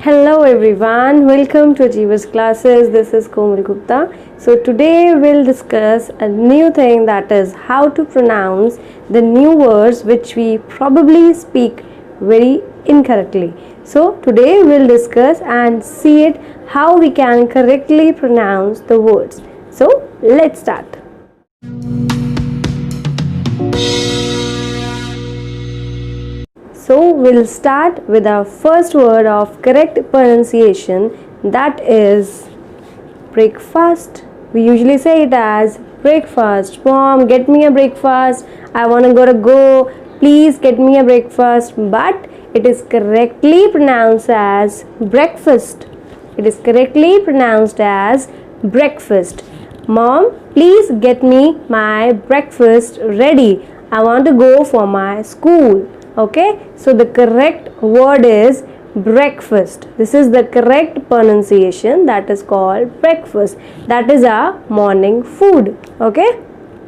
Hello everyone, welcome to Achievers classes. This is Komal Gupta. So today we'll discuss a new thing, that is how to pronounce the new words which we probably speak very incorrectly. So today we'll discuss and see it how we can correctly pronounce the words. So let's start. So we'll start with our first word of correct pronunciation, that is breakfast. We usually say it as breakfast. Mom, get me a breakfast. I want to go. Please get me a breakfast. But it is correctly pronounced as breakfast. It is correctly pronounced as breakfast. Mom, please get me my breakfast ready. I want to go for my school. Okay, so the correct word is breakfast. This is the correct pronunciation, that is called breakfast. That is our morning food. Okay,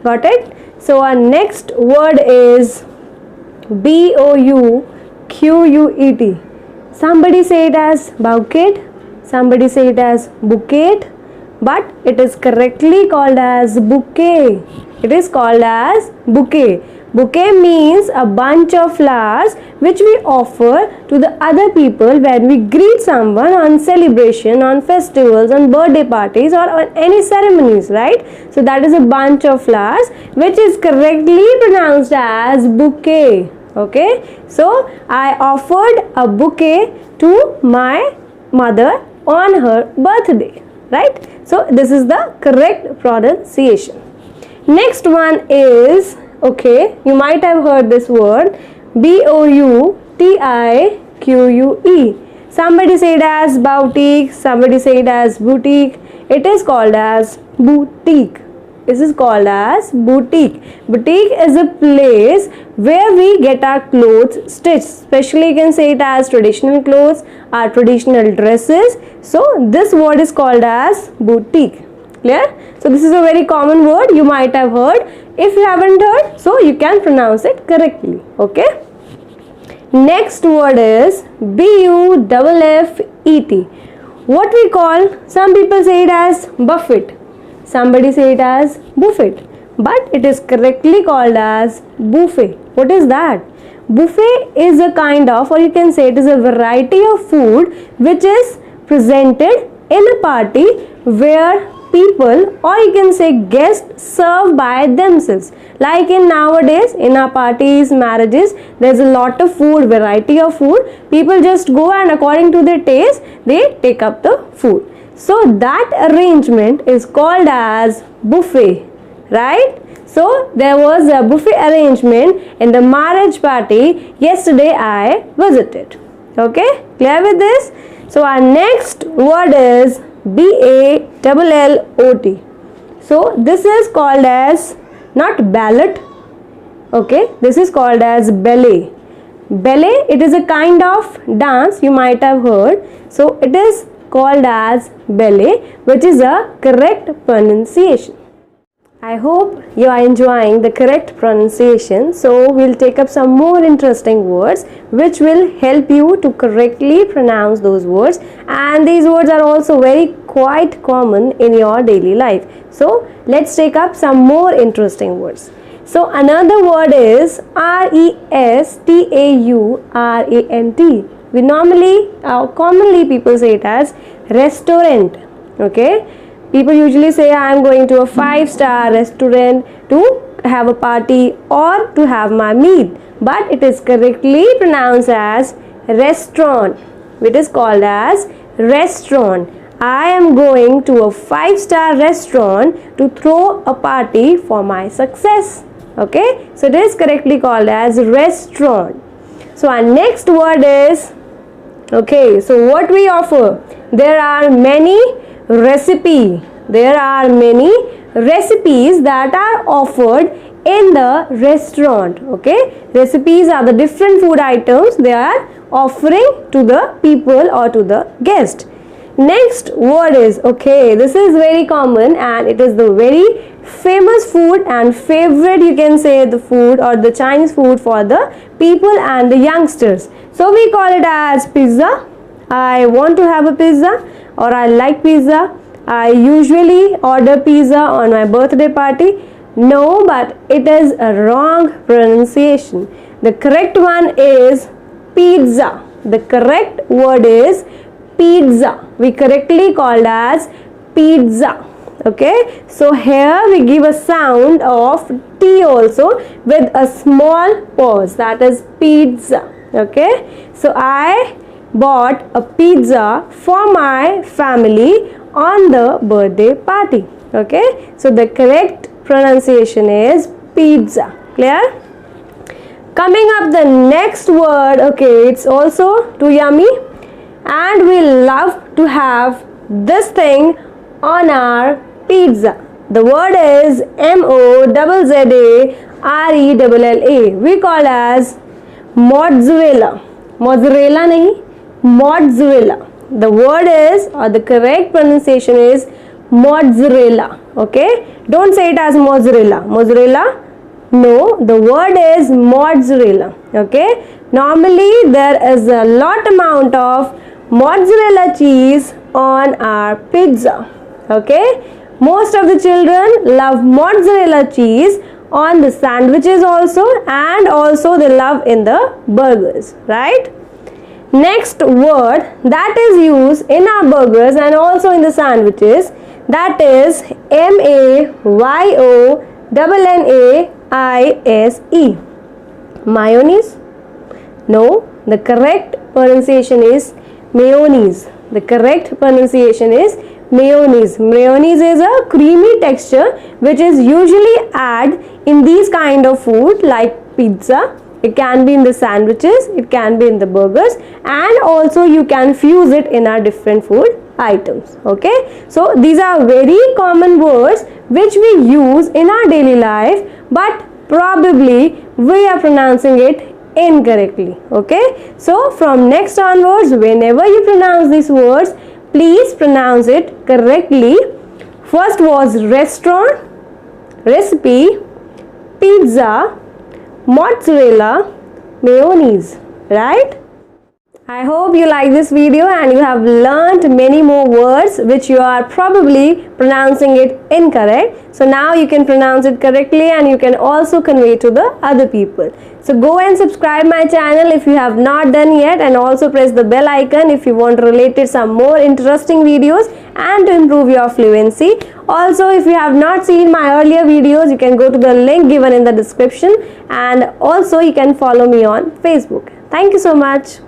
got it? So our next word is bouquet. Somebody say it as bouquet, somebody say it as bouquet, but it is correctly called as bouquet. It is called as bouquet. Bouquet means a bunch of flowers which we offer to the other people when we greet someone on celebration, on festivals, on birthday parties, or on any ceremonies, right? So that is a bunch of flowers which is correctly pronounced as bouquet. Okay, so I offered a bouquet to my mother on her birthday, right? So this is the correct pronunciation. Next one is, okay, you might have heard this word, boutique. Somebody say it as boutique, somebody say it as boutique. It is called as boutique. This is called as boutique. Boutique is a place where we get our clothes stitched. Especially you can say it as traditional clothes or traditional dresses. So this word is called as boutique. Clear? So this is a very common word you might have heard. If you haven't heard, so you can pronounce it correctly. Okay. Next word is buffet. What we call, some people say it as buffet, somebody say it as buffet, but it is correctly called as buffet. What is that? Buffet is a kind of, or you can say it is a variety of food which is presented in a party where people, or you can say guests, serve by themselves. Like in nowadays, in our parties, marriages, there's a lot of food, variety of food. People just go and according to their taste, they take up the food. So that arrangement is called as buffet, right? So there was a buffet arrangement in the marriage party yesterday I visited. Okay, clear with this? So our next word is ballot. So this is called as not ballot. Okay, this is called as ballet. Ballet, it is a kind of dance you might have heard. So it is called as ballet, which is a correct pronunciation. I hope you are enjoying the correct pronunciation. So we'll take up some more interesting words which will help you to correctly pronounce those words, and these words are also quite common in your daily life. So let's take up some more interesting words. So another word is restaurant. We commonly people say it as restaurant. Okay, people usually say I am going to a 5-star restaurant to have a party or to have my meal, but it is correctly pronounced as restaurant. It is called as restaurant. I am going to a 5-star restaurant to throw a party for my success. Okay, so it is correctly called as restaurant. So our next word is, okay, so what we offer, there are many recipes. There are many recipes that are offered in the restaurant. Okay, recipes are the different food items they are offering to the people or to the guest. Next word is, okay, this is very common and it is the very famous food and favorite, you can say, the food or the Chinese food for the people and the youngsters. So we call it as pizza, I want to have a pizza or I like pizza. I usually order pizza on my birthday party. No, but it is a wrong pronunciation. The correct one is pizza. The correct word is pizza. We correctly called as pizza. Okay, so here we give a sound of T also with a small pause, that is pizza. Okay, so I bought a pizza for my family on the birthday party. Okay, so the correct pronunciation is pizza. Clear? Coming up the next word, okay, it's also too yummy and we love to have this thing on our pizza. The word is mozzarella. We call as mozzarella. Mozzarella nahi, mozzarella. The word is, or the correct pronunciation is mozzarella. Okay, don't say it as mozzarella. Mozzarella, no, the word is mozzarella. Okay, normally there is a lot amount of mozzarella cheese on our pizza. Okay, most of the children love mozzarella cheese on the sandwiches also, and also they love in the burgers, right? Next word that is used in our burgers and also in the sandwiches, that is mayonnaise. Mayonnaise? No, the correct pronunciation is mayonnaise. The correct pronunciation is mayonnaise. Mayonnaise is a creamy texture which is usually added in these kind of food like pizza. It can be in the sandwiches, it can be in the burgers, and also you can fuse it in our different food items. Okay, so these are very common words which we use in our daily life, but probably we are pronouncing it incorrectly. Okay, so from next onwards, whenever you pronounce these words, please pronounce it correctly. First was restaurant, recipe, pizza, mozzarella, mayonnaise, right? I hope you like this video and you have learned many more words which you are probably pronouncing it incorrect. So now you can pronounce it correctly and you can also convey to the other people. So go and subscribe my channel if you have not done yet, and also press the bell icon if you want related some more interesting videos and to improve your fluency. Also, if you have not seen my earlier videos, you can go to the link given in the description, and also you can follow me on Facebook. Thank you so much.